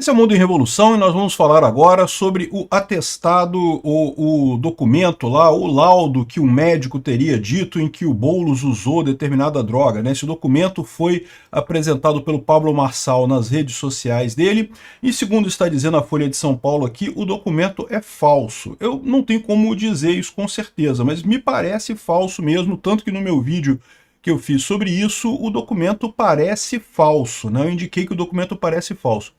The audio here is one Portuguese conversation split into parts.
Esse é o Mundo em Revolução e nós vamos falar agora sobre o atestado, o documento lá, o laudo que o médico teria dito em que o Boulos usou determinada droga, né? Esse documento foi apresentado pelo Pablo Marçal nas redes sociais dele e, segundo está dizendo a Folha de São Paulo aqui, o documento é falso. Eu não tenho como dizer isso com certeza, mas me parece falso mesmo, tanto que no meu vídeo que eu fiz sobre isso, o documento parece falso, né? Eu indiquei que o documento parece falso.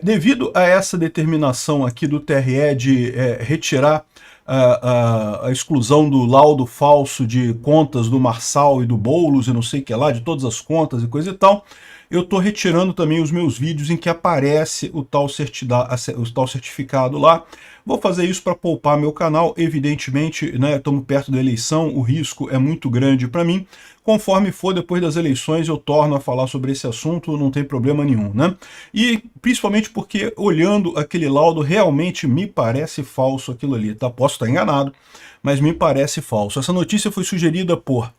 Devido a essa determinação aqui do TRE de retirar a exclusão do laudo falso de contas do Marçal e do Boulos e não sei o que lá, de todas as contas e coisa e tal, eu estou retirando também os meus vídeos em que aparece o tal certificado lá. Vou fazer isso para poupar meu canal, evidentemente, né, estamos perto da eleição, o risco é muito grande para mim. Conforme for depois das eleições eu torno a falar sobre esse assunto, não tem problema nenhum, né? E principalmente porque olhando aquele laudo realmente me parece falso aquilo ali, tá? Posso estar enganado, mas me parece falso. Essa notícia foi sugerida por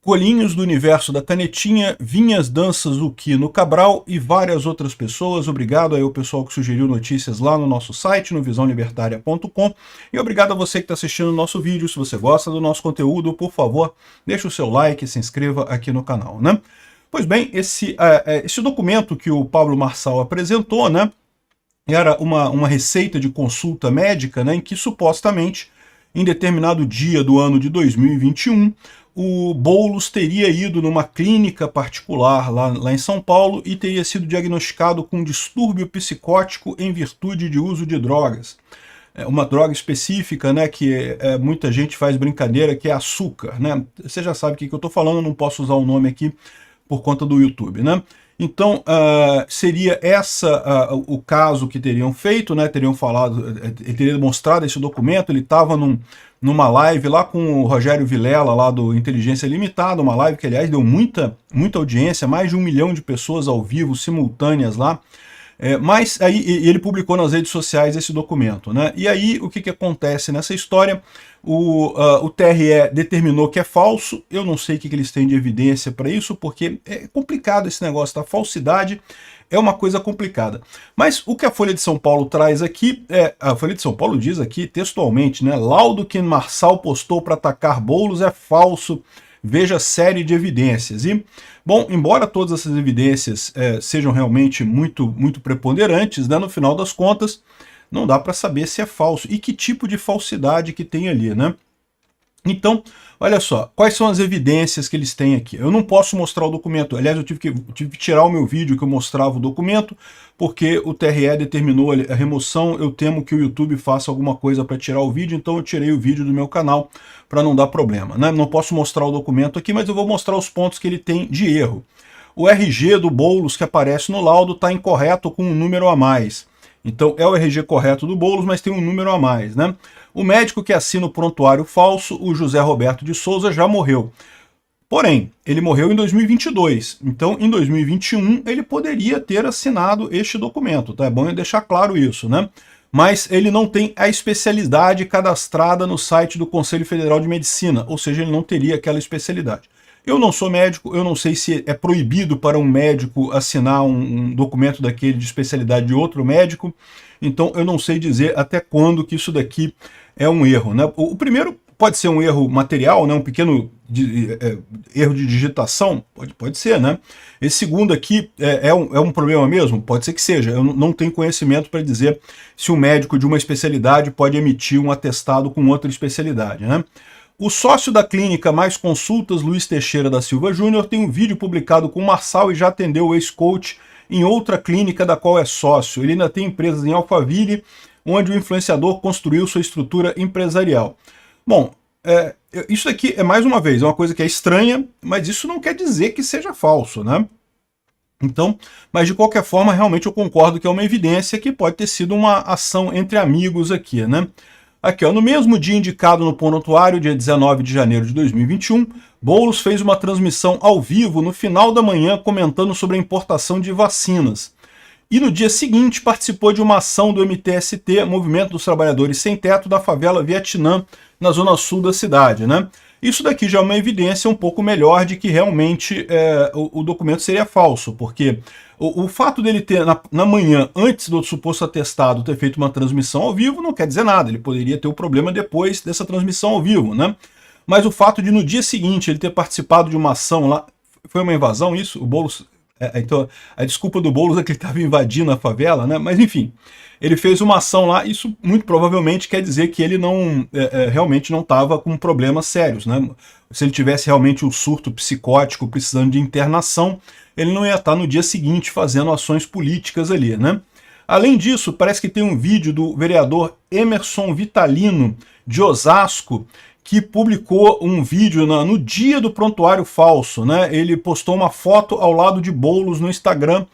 Colinhos do Universo da Canetinha, Vinhas Danças do Quino Cabral e várias outras pessoas. Obrigado aí ao pessoal que sugeriu notícias lá no nosso site, no visãolibertaria.com. E obrigado a você que está assistindo o nosso vídeo. Se você gosta do nosso conteúdo, por favor, deixe o seu like e se inscreva aqui no canal, né? Pois bem, esse documento que o Pablo Marçal apresentou, né, era uma receita de consulta médica, né, em que supostamente, em determinado dia do ano de 2021, o Boulos teria ido numa clínica particular lá em São Paulo e teria sido diagnosticado com distúrbio psicótico em virtude de uso de drogas. Uma droga específica, né, que muita gente faz brincadeira, que é açúcar, né? Você já sabe o que eu estou falando, eu não posso usar o nome aqui por conta do YouTube, né? Então, seria o caso que teriam feito, né? Teriam falado, ele teria mostrado esse documento, ele estava numa live lá com o Rogério Vilela, lá do Inteligência Limitada, uma live que, aliás, deu muita audiência, mais de 1 milhão de pessoas ao vivo, simultâneas lá. Mas aí ele publicou nas redes sociais esse documento, né? E aí o que acontece nessa história? O TRE determinou que é falso. Eu não sei o que eles têm de evidência para isso, porque é complicado esse negócio, tá? Falsidade é uma coisa complicada. Mas o que a Folha de São Paulo traz aqui, a Folha de São Paulo diz aqui textualmente, né? Laudo que Marçal postou para atacar Boulos é falso. Veja série de evidências. E, bom, embora todas essas evidências sejam realmente muito preponderantes, né, no final das contas, não dá para saber se é falso e que tipo de falsidade que tem ali, né? Então, olha só, quais são as evidências que eles têm aqui? Eu não posso mostrar o documento, aliás, eu tive que tirar o meu vídeo que eu mostrava o documento, porque o TRE determinou a remoção. Eu temo que o YouTube faça alguma coisa para tirar o vídeo, então eu tirei o vídeo do meu canal para não dar problema, né? Não posso mostrar o documento aqui, mas eu vou mostrar os pontos que ele tem de erro. O RG do Boulos que aparece no laudo está incorreto com um número a mais. Então é o RG correto do Boulos, mas tem um número a mais, né? O médico que assina o prontuário falso, o José Roberto de Souza, já morreu. Porém, ele morreu em 2022, então em 2021 ele poderia ter assinado este documento, tá? É bom eu deixar claro isso, né? Mas ele não tem a especialidade cadastrada no site do Conselho Federal de Medicina, ou seja, ele não teria aquela especialidade. Eu não sou médico, eu não sei se é proibido para um médico assinar um documento daquele de especialidade de outro médico, então eu não sei dizer até quando que isso daqui é um erro, né? O primeiro pode ser um erro material, né? Um pequeno erro de digitação, pode ser, né? Esse segundo aqui é um problema mesmo? Pode ser que seja, eu não tenho conhecimento para dizer se um médico de uma especialidade pode emitir um atestado com outra especialidade, né? O sócio da clínica Mais Consultas, Luiz Teixeira da Silva Júnior, tem um vídeo publicado com o Marçal e já atendeu o ex-coach em outra clínica da qual é sócio. Ele ainda tem empresas em Alphaville, onde o influenciador construiu sua estrutura empresarial. Bom, isso aqui, mais uma vez, é uma coisa que é estranha, mas isso não quer dizer que seja falso, né? Então, mas de qualquer forma, realmente eu concordo que é uma evidência que pode ter sido uma ação entre amigos aqui, né? Aqui, ó, no mesmo dia indicado no prontuário, dia 19 de janeiro de 2021, Boulos fez uma transmissão ao vivo no final da manhã comentando sobre a importação de vacinas. E no dia seguinte participou de uma ação do MTST, Movimento dos Trabalhadores Sem Teto, da favela Vietnã, na zona sul da cidade, né? Isso daqui já é uma evidência um pouco melhor de que realmente o documento seria falso, porque o fato dele ter, na manhã, antes do suposto atestado, ter feito uma transmissão ao vivo, não quer dizer nada. Ele poderia ter o problema depois dessa transmissão ao vivo, né? Mas o fato de, no dia seguinte, ele ter participado de uma ação lá... Foi uma invasão isso? O Boulos... então, a desculpa do Boulos é que ele estava invadindo a favela, né? Mas, enfim, ele fez uma ação lá. Isso, muito provavelmente, quer dizer que ele não realmente não estava com problemas sérios, né? Se ele tivesse realmente um surto psicótico, precisando de internação, ele não ia estar no dia seguinte fazendo ações políticas ali, né? Além disso, parece que tem um vídeo do vereador Emerson Vitalino, de Osasco, que publicou um vídeo no dia do prontuário falso, né? Ele postou uma foto ao lado de Boulos no Instagram,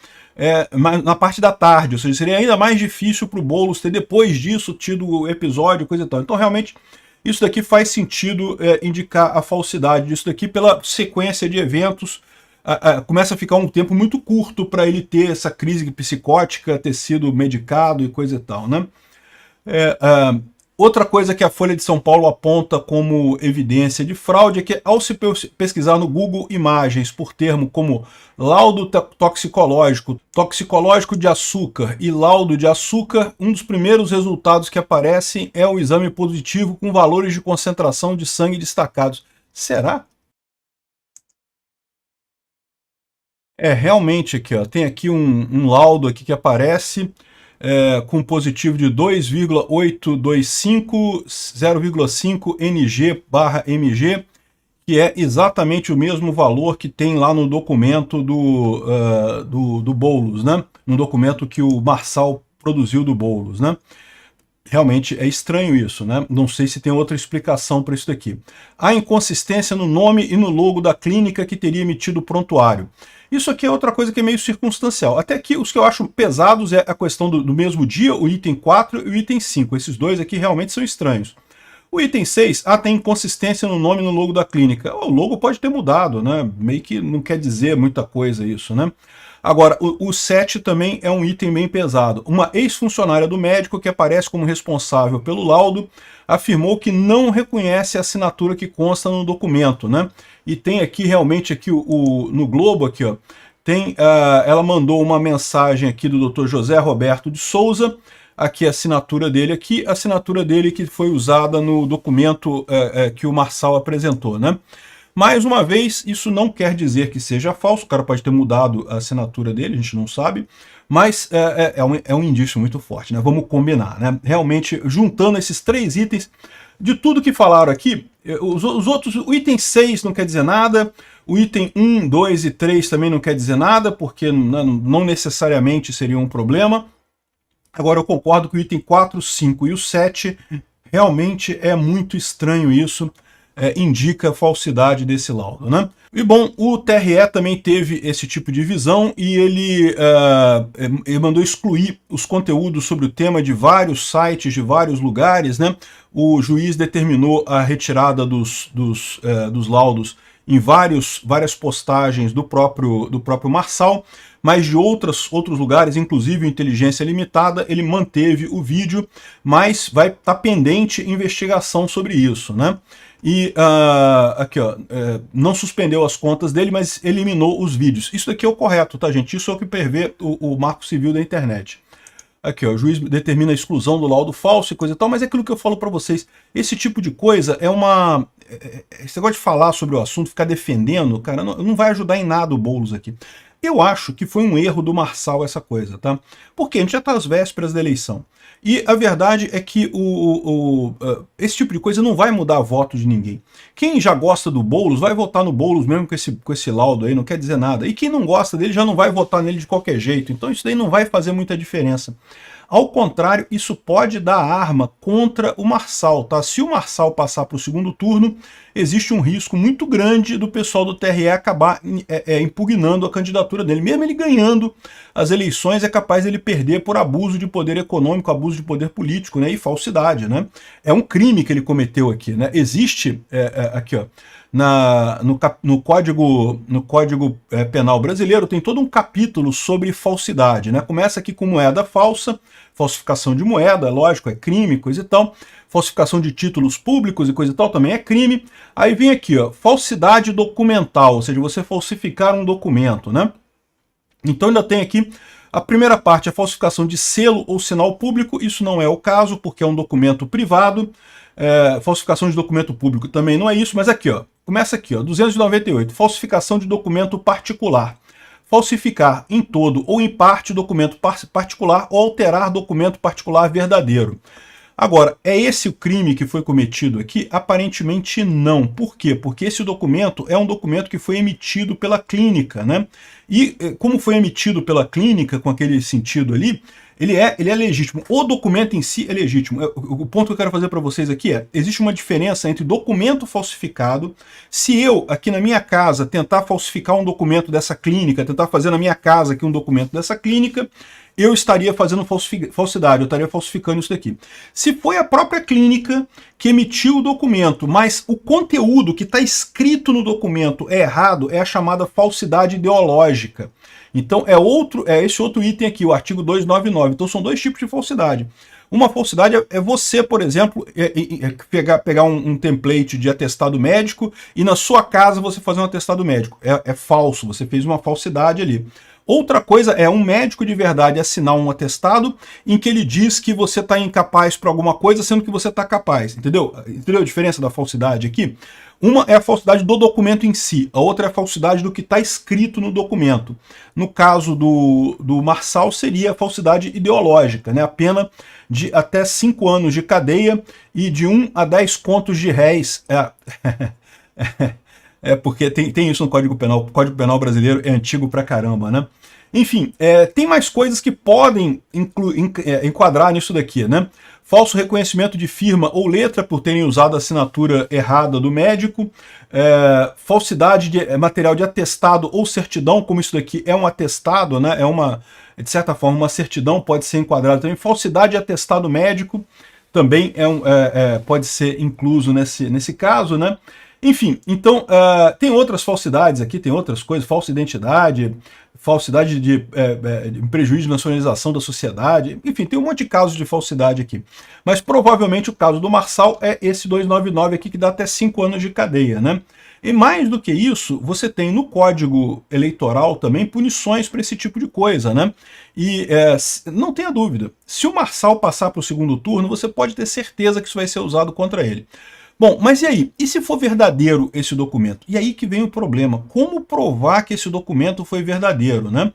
na parte da tarde, ou seja, seria ainda mais difícil para o Boulos ter depois disso tido o episódio, coisa e tal. Então, realmente, isso daqui faz sentido indicar a falsidade disso daqui pela sequência de eventos. Começa a ficar um tempo muito curto para ele ter essa crise psicótica, ter sido medicado e coisa e tal, né? Outra coisa que a Folha de São Paulo aponta como evidência de fraude é que, ao se pesquisar no Google Imagens por termo como laudo toxicológico, toxicológico de açúcar e laudo de açúcar, um dos primeiros resultados que aparecem é o exame positivo com valores de concentração de sangue destacados. Será? Realmente aqui, ó, tem aqui um laudo aqui que aparece com positivo de 2,825, 0,5 Ng/mg, que é exatamente o mesmo valor que tem lá no documento do Boulos, né? No documento que o Marçal produziu do Boulos, né? Realmente é estranho isso, né? Não sei se tem outra explicação para isso daqui. Há inconsistência no nome e no logo da clínica que teria emitido o prontuário. Isso aqui é outra coisa que é meio circunstancial. Até aqui, os que eu acho pesados é a questão do mesmo dia, o item 4 e o item 5. Esses dois aqui realmente são estranhos. O item 6, tem inconsistência no nome e no logo da clínica. O logo pode ter mudado, né? Meio que não quer dizer muita coisa isso, né? Agora, o 7 também é um item bem pesado. Uma ex-funcionária do médico que aparece como responsável pelo laudo afirmou que não reconhece a assinatura que consta no documento, né? E tem aqui realmente aqui no Globo aqui, ó, tem ela mandou uma mensagem aqui do Dr. José Roberto de Souza, aqui a assinatura dele aqui, a assinatura dele que foi usada no documento que o Marçal apresentou, né? Mais uma vez, isso não quer dizer que seja falso, o cara pode ter mudado a assinatura dele, a gente não sabe, mas é um indício muito forte, né? Vamos combinar, né? Realmente, juntando esses três itens, de tudo que falaram aqui, os outros, o item 6 não quer dizer nada, o item 1, 2 e 3 também não quer dizer nada, porque não necessariamente seria um problema. Agora, eu concordo que o item 4, 5 e o 7, realmente é muito estranho isso, indica a falsidade desse laudo, né? E bom, o TRE também teve esse tipo de visão e ele mandou excluir os conteúdos sobre o tema de vários sites, de vários lugares, né? O juiz determinou a retirada dos laudos em várias postagens do próprio Marçal, mas de outros lugares, inclusive o Inteligência Limitada, ele manteve o vídeo, mas vai estar pendente investigação sobre isso, né? E aqui, ó, não suspendeu as contas dele, mas eliminou os vídeos. Isso daqui é o correto, tá, gente? Isso é o que prevê o Marco Civil da internet. Aqui, ó, o juiz determina a exclusão do laudo falso e coisa e tal, mas é aquilo que eu falo para vocês, esse tipo de coisa é uma... Esse negócio de falar sobre o assunto, ficar defendendo, cara, não vai ajudar em nada o Boulos aqui. Eu acho que foi um erro do Marçal essa coisa, tá? Porque a gente já está às vésperas da eleição. E a verdade é que esse tipo de coisa não vai mudar voto de ninguém. Quem já gosta do Boulos vai votar no Boulos mesmo com esse laudo aí, não quer dizer nada. E quem não gosta dele já não vai votar nele de qualquer jeito. Então isso daí não vai fazer muita diferença. Ao contrário, isso pode dar arma contra o Marçal, tá? Se o Marçal passar para o segundo turno, existe um risco muito grande do pessoal do TRE acabar impugnando a candidatura dele. Mesmo ele ganhando as eleições, é capaz ele perder por abuso de poder econômico, abuso de poder político, né? E falsidade, né? É um crime que ele cometeu aqui, né? Existe, aqui, ó, no Código Penal brasileiro tem todo um capítulo sobre falsidade, né? Começa aqui com moeda falsa, falsificação de moeda, lógico, é crime, coisa e tal. Falsificação de títulos públicos e coisa e tal também é crime. Aí vem aqui, ó, falsidade documental, ou seja, você falsificar um documento, né? Então ainda tem aqui a primeira parte, a falsificação de selo ou sinal público. Isso não é o caso, porque é um documento privado. Falsificação de documento público também não é isso, mas aqui, ó, começa aqui, ó, 298, falsificação de documento particular. Falsificar em todo ou em parte documento particular ou alterar documento particular verdadeiro. Agora, é esse o crime que foi cometido aqui? Aparentemente não. Por quê? Porque esse documento é um documento que foi emitido pela clínica, né? E como foi emitido pela clínica, com aquele sentido ali, ele é legítimo. O documento em si é legítimo. O ponto que eu quero fazer para vocês aqui é, existe uma diferença entre documento falsificado. Se eu, aqui na minha casa, tentar falsificar um documento dessa clínica, tentar fazer na minha casa aqui um documento dessa clínica, eu estaria fazendo falsidade, eu estaria falsificando isso daqui. Se foi a própria clínica que emitiu o documento, mas o conteúdo que está escrito no documento é errado, é a chamada falsidade ideológica. Então é esse outro item aqui, o artigo 299. Então são dois tipos de falsidade. Uma falsidade é você, por exemplo, pegar um template de atestado médico e na sua casa você fazer um atestado médico. É falso, você fez uma falsidade ali. Outra coisa é um médico de verdade assinar um atestado em que ele diz que você está incapaz para alguma coisa, sendo que você está capaz. Entendeu? Entendeu a diferença da falsidade aqui? Uma é a falsidade do documento em si, a outra é a falsidade do que está escrito no documento. No caso do Marçal, seria a falsidade ideológica, né? A pena de até 5 anos de cadeia e de 1 a 10 contos de réis. Porque tem isso no Código Penal. O Código Penal brasileiro é antigo pra caramba, né? Enfim, tem mais coisas que podem enquadrar nisso daqui, né? Falso reconhecimento de firma ou letra por terem usado a assinatura errada do médico, falsidade de material de atestado ou certidão, como isso daqui é um atestado, né? De certa forma, uma certidão pode ser enquadrada também. Falsidade de atestado médico também pode ser incluso nesse caso, né? Enfim, então, tem outras falsidades aqui, tem outras coisas, falsa identidade, falsidade de prejuízo de nacionalização da sociedade, enfim, tem um monte de casos de falsidade aqui. Mas provavelmente o caso do Marçal é esse 299 aqui, que dá até 5 anos de cadeia, né? E mais do que isso, você tem no Código Eleitoral também punições para esse tipo de coisa, né? E não tenha dúvida, se o Marçal passar para o segundo turno, você pode ter certeza que isso vai ser usado contra ele. Bom, mas e aí? E se for verdadeiro esse documento? E aí que vem o problema. Como provar que esse documento foi verdadeiro, né?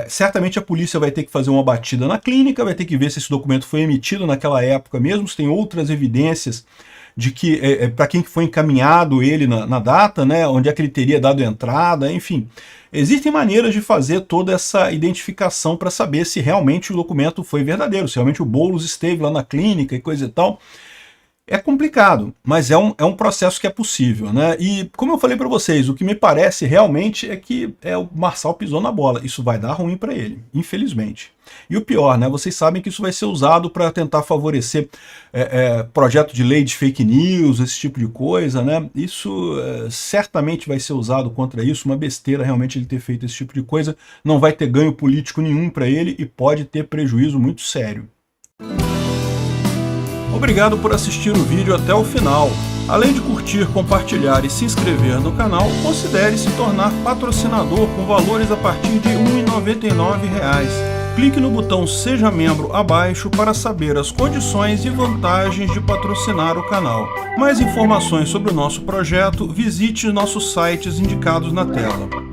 Certamente a polícia vai ter que fazer uma batida na clínica, vai ter que ver se esse documento foi emitido naquela época mesmo, se tem outras evidências de que para quem foi encaminhado ele na data, né? Onde é que ele teria dado entrada, enfim. Existem maneiras de fazer toda essa identificação para saber se realmente o documento foi verdadeiro, se realmente o Boulos esteve lá na clínica e coisa e tal. É complicado, mas é um processo que é possível, né? E como eu falei para vocês, o que me parece realmente é que o Marçal pisou na bola. Isso vai dar ruim para ele, infelizmente. E o pior, né? Vocês sabem que isso vai ser usado para tentar favorecer projeto de lei de fake news, esse tipo de coisa, né? Isso certamente vai ser usado contra isso. Uma besteira realmente ele ter feito esse tipo de coisa. Não vai ter ganho político nenhum para ele e pode ter prejuízo muito sério. Obrigado por assistir o vídeo até o final. Além de curtir, compartilhar e se inscrever no canal, considere se tornar patrocinador com valores a partir de R$ 1,99. Clique no botão Seja Membro abaixo para saber as condições e vantagens de patrocinar o canal. Mais informações sobre o nosso projeto, visite nossos sites indicados na tela.